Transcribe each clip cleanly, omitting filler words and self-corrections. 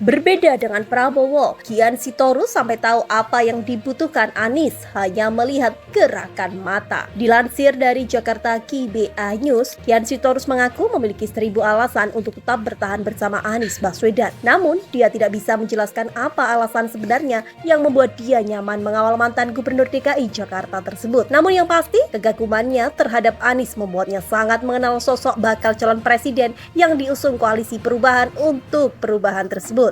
Berbeda dengan Prabowo, Kian Sitorus sampai tahu apa yang dibutuhkan Anies hanya melihat gerakan mata. Dilansir dari Jakarta KBA News, Kian Sitorus mengaku memiliki 1000 alasan untuk tetap bertahan bersama Anies Baswedan. Namun, dia tidak bisa menjelaskan apa alasan sebenarnya yang membuat dia nyaman mengawal mantan Gubernur DKI Jakarta tersebut. Namun yang pasti, kegagumannya terhadap Anies membuatnya sangat mengenal sosok bakal calon presiden yang diusung koalisi perubahan untuk perubahan tersebut.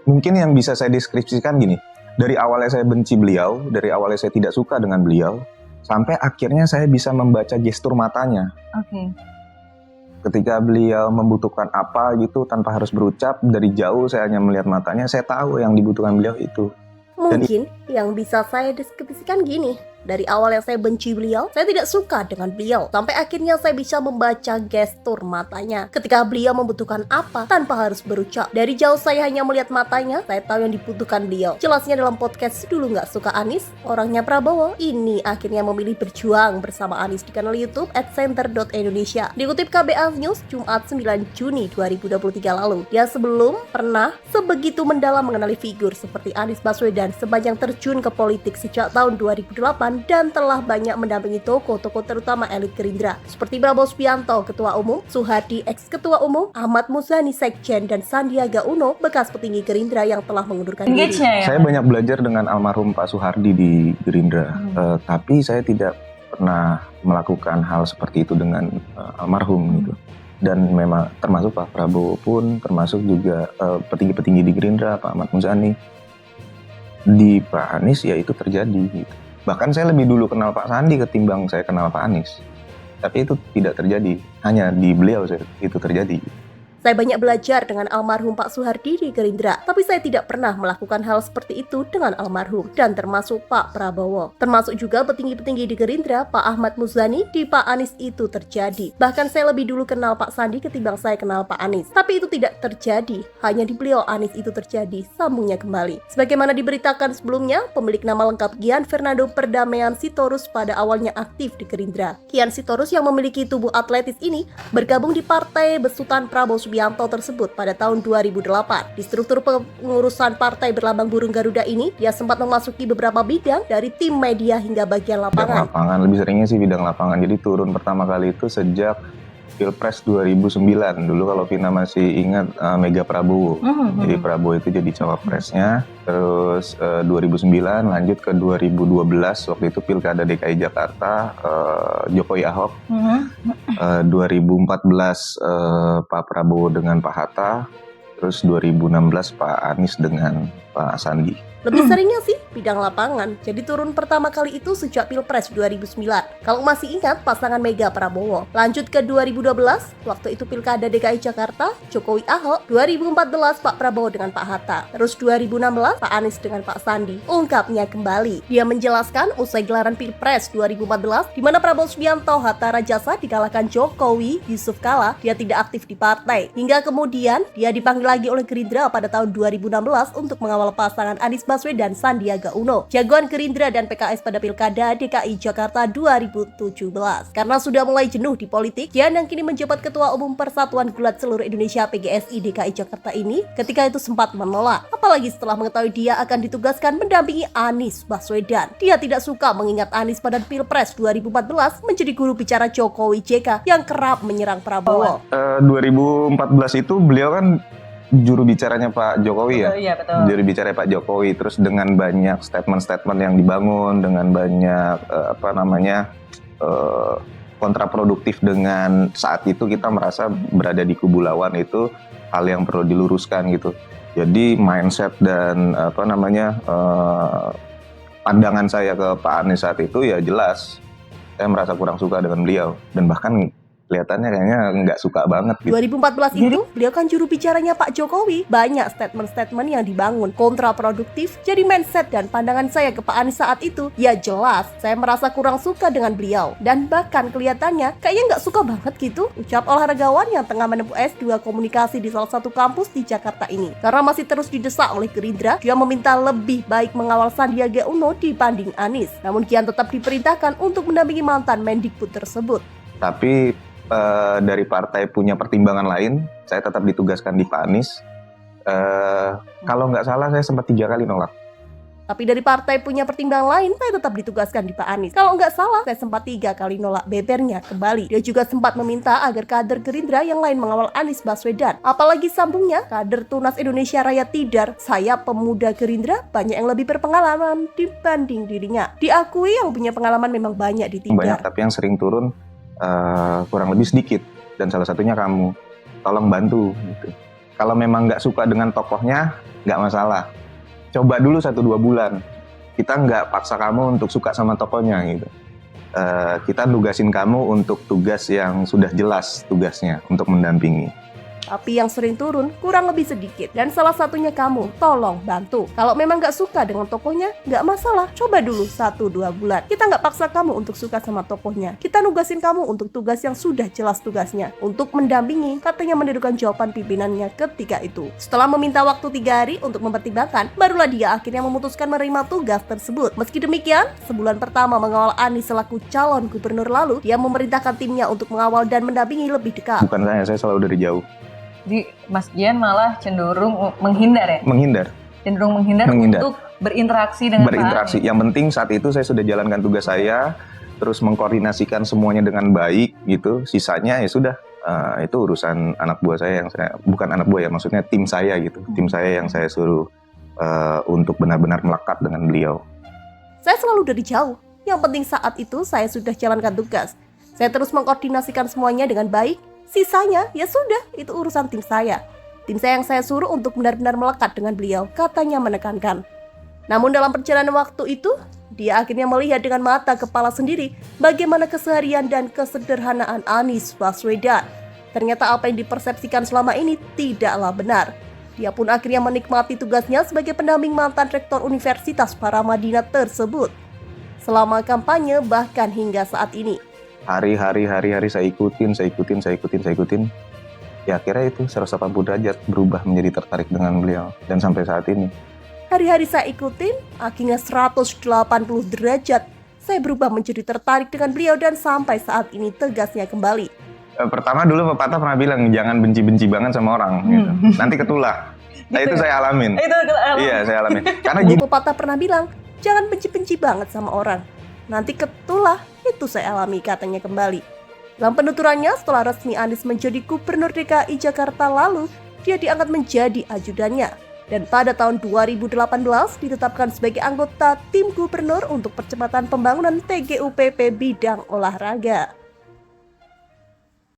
Mungkin yang bisa saya deskripsikan gini, dari awalnya saya benci beliau, dari awalnya saya tidak suka dengan beliau, sampai akhirnya saya bisa membaca gestur matanya. Oke. Ketika beliau membutuhkan apa gitu tanpa harus berucap, dari jauh saya hanya melihat matanya, saya tahu yang dibutuhkan beliau itu. Mungkin yang bisa saya deskripsikan gini, dari awal yang saya benci beliau, saya tidak suka dengan beliau. Sampai akhirnya saya bisa membaca gestur matanya. Ketika beliau membutuhkan apa, tanpa harus berucap. Dari jauh saya hanya melihat matanya, saya tahu yang dibutuhkan beliau. Jelasnya dalam podcast Dulu Nggak Suka Anies, orangnya Prabowo, ini akhirnya memilih berjuang bersama Anies di kanal YouTube @center.indonesia. Dikutip KBA News, Jumat 9 Juni 2023 lalu. Dia sebelum pernah sebegitu mendalam mengenali figur seperti Anies Baswedan sepanjang terjun ke politik sejak tahun 2008 dan telah banyak mendampingi tokoh-tokoh terutama elit Gerindra seperti Prabowo Subianto, Ketua Umum, Soehardi, ex-Ketua Umum, Ahmad Muzani, Sekjen, dan Sandiaga Uno, bekas petinggi Gerindra yang telah mengundurkan diri. Saya banyak belajar dengan almarhum Pak Soehardi di Gerindra, tapi saya tidak pernah melakukan hal seperti itu dengan almarhum gitu. Dan memang termasuk Pak Prabowo pun, termasuk juga petinggi-petinggi di Gerindra, Pak Ahmad Muzani. Di Pak Anies ya itu terjadi gitu. Bahkan saya lebih dulu kenal Pak Sandi ketimbang saya kenal Pak Anies. Tapi itu tidak terjadi, hanya di beliau itu terjadi. Saya banyak belajar dengan almarhum Pak Soehardi di Gerindra, tapi saya tidak pernah melakukan hal seperti itu dengan almarhum, dan termasuk Pak Prabowo. Termasuk juga petinggi-petinggi di Gerindra, Pak Ahmad Muzani, di Pak Anies itu terjadi. Bahkan saya lebih dulu kenal Pak Sandi ketimbang saya kenal Pak Anies. Tapi itu tidak terjadi, hanya di beliau Anies itu terjadi, sambungnya kembali. Sebagaimana diberitakan sebelumnya, pemilik nama lengkap Kian Fernando Perdamaian Sitorus pada awalnya aktif di Gerindra. Kian Sitorus yang memiliki tubuh atletis ini bergabung di Partai Besutan Prabowo Subianto tersebut pada tahun 2008. Di struktur pengurusan partai berlambang burung Garuda ini, dia sempat memasuki beberapa bidang dari tim media hingga bagian lapangan. Lebih seringnya sih bidang lapangan. Jadi turun pertama kali itu sejak Pilpres 2009. Dulu kalau Vina masih ingat Mega Prabowo. Jadi Prabowo itu jadi cawapresnya. Terus 2009 lanjut ke 2012 waktu itu Pilkada DKI Jakarta Jokowi Ahok. 2014 Pak Prabowo dengan Pak Hatta. Terus 2016 Pak Anies dengan Pak Sandi. Lebih seringnya sih bidang lapangan. Jadi turun pertama kali itu sejak Pilpres 2009. Kalau masih ingat pasangan Mega Prabowo. Lanjut ke 2012, waktu itu Pilkada DKI Jakarta, Jokowi Ahok. 2014 Pak Prabowo dengan Pak Hatta. Terus 2016 Pak Anies dengan Pak Sandi. Ungkapnya kembali. Dia menjelaskan usai gelaran Pilpres 2014 di mana Prabowo Subianto Hatta Rajasa dikalahkan Jokowi Yusuf Kala, dia tidak aktif di partai. Hingga kemudian dia dipanggil lagi oleh Gerindra pada tahun 2016 untuk mengawal pasangan Anies Baswedan Sandiaga Uno, jagoan Gerindra dan PKS pada Pilkada DKI Jakarta 2017. Karena sudah mulai jenuh di politik, Kian yang kini menjabat Ketua Umum Persatuan Gulat Seluruh Indonesia PGSI DKI Jakarta ini ketika itu sempat menolak. Apalagi setelah mengetahui dia akan ditugaskan mendampingi Anies Baswedan. Dia tidak suka mengingat Anies pada Pilpres 2014 menjadi guru bicara Jokowi JK yang kerap menyerang Prabowo. 2014 itu beliau kan juru bicaranya Pak Jokowi ya. Iya, betul. Juru bicara Pak Jokowi, terus dengan banyak statement-statement yang dibangun, dengan banyak kontraproduktif dengan saat itu kita merasa berada di kubu lawan itu hal yang perlu diluruskan gitu. Jadi mindset dan pandangan saya ke Pak Anies saat itu ya jelas saya merasa kurang suka dengan beliau dan bahkan kelihatannya kayaknya nggak suka banget gitu. 2014 itu, beliau kan juru bicaranya Pak Jokowi. Banyak statement-statement yang dibangun kontraproduktif. Jadi mindset dan pandangan saya ke Pak Anies saat itu, ya jelas, saya merasa kurang suka dengan beliau. Dan bahkan kelihatannya kayaknya nggak suka banget gitu, ucap olahragawan yang tengah menempuh S2 komunikasi di salah satu kampus di Jakarta ini. Karena masih terus didesak oleh Gerindra, dia meminta lebih baik mengawal Sandiaga Uno dibanding Anies. Namun Kian tetap diperintahkan untuk mendampingi mantan Mendikbud tersebut. Tapi dari partai punya pertimbangan lain, saya tetap ditugaskan di Pak Anies Kalau nggak salah saya sempat 3 kali nolak. Tapi dari partai punya pertimbangan lain, saya tetap ditugaskan di Pak Anies. Kalau nggak salah, saya sempat 3 kali nolak bebernya kembali. Dia juga sempat meminta agar kader Gerindra yang lain mengawal Anies Baswedan. Apalagi sambungnya, kader Tunas Indonesia Raya Tidar, saya pemuda Gerindra, banyak yang lebih berpengalaman dibanding dirinya. Diakui yang punya pengalaman memang banyak di Tidar. Banyak, tapi yang sering turun kurang lebih sedikit. Dan salah satunya kamu. Tolong bantu gitu. Kalau memang nggak suka dengan tokohnya, nggak masalah. Coba dulu 1-2 bulan. Kita nggak paksa kamu untuk suka sama tokohnya gitu. Kita nugasin kamu untuk tugas yang sudah jelas tugasnya, untuk mendampingi. Tapi yang sering turun kurang lebih sedikit. Dan salah satunya kamu, tolong bantu. Kalau memang gak suka dengan tokohnya, gak masalah. Coba dulu 1-2 bulan. Kita gak paksa kamu untuk suka sama tokohnya. Kita nugasin kamu untuk tugas yang sudah jelas tugasnya. Untuk mendampingi, katanya mendudukan jawaban pimpinannya ketika itu. Setelah meminta waktu 3 hari untuk mempertimbangkan, barulah dia akhirnya memutuskan menerima tugas tersebut. Meski demikian, sebulan pertama mengawal Anies selaku calon gubernur lalu, dia memerintahkan timnya untuk mengawal dan mendampingi lebih dekat. Bukan saya selalu dari jauh. Jadi Mas Gian malah cenderung menghindar ya? Menghindar. Cenderung menghindar untuk berinteraksi dengan berinteraksi. Yang penting saat itu saya sudah jalankan tugas saya, terus mengkoordinasikan semuanya dengan baik gitu. Sisanya ya sudah, itu urusan anak buah saya bukan anak buah ya, maksudnya tim saya gitu. Tim saya yang saya suruh untuk benar-benar melekat dengan beliau. Saya selalu dari jauh. Yang penting saat itu saya sudah jalankan tugas. Saya terus mengkoordinasikan semuanya dengan baik. Sisanya, ya sudah, itu urusan tim saya. Tim saya yang saya suruh untuk benar-benar melekat dengan beliau, katanya menekankan. Namun dalam perjalanan waktu itu, dia akhirnya melihat dengan mata kepala sendiri bagaimana keseharian dan kesederhanaan Anies Baswedan. Ternyata apa yang dipersepsikan selama ini tidaklah benar. Dia pun akhirnya menikmati tugasnya sebagai pendamping mantan rektor Universitas Paramadina tersebut. Selama kampanye bahkan hingga saat ini. Hari-hari saya ikutin. Ya akhirnya itu 180 derajat berubah menjadi tertarik dengan beliau. Dan sampai saat ini. Hari-hari saya ikutin, akhirnya 180 derajat. Saya berubah menjadi tertarik dengan beliau dan sampai saat ini tegasnya kembali. Pertama dulu pepatah pernah bilang, jangan benci-benci banget sama orang. Gitu. Nanti ketulah. Nah itu saya alamin. Iya saya alamin. Karena pepatah pernah bilang, jangan benci-benci banget sama orang. Nanti ketulah, itu saya alami, katanya kembali. Dalam penuturannya, setelah resmi Anies menjadi Gubernur DKI Jakarta lalu, dia diangkat menjadi ajudannya. Dan pada tahun 2018 ditetapkan sebagai anggota tim gubernur untuk percepatan pembangunan TGUPP bidang olahraga.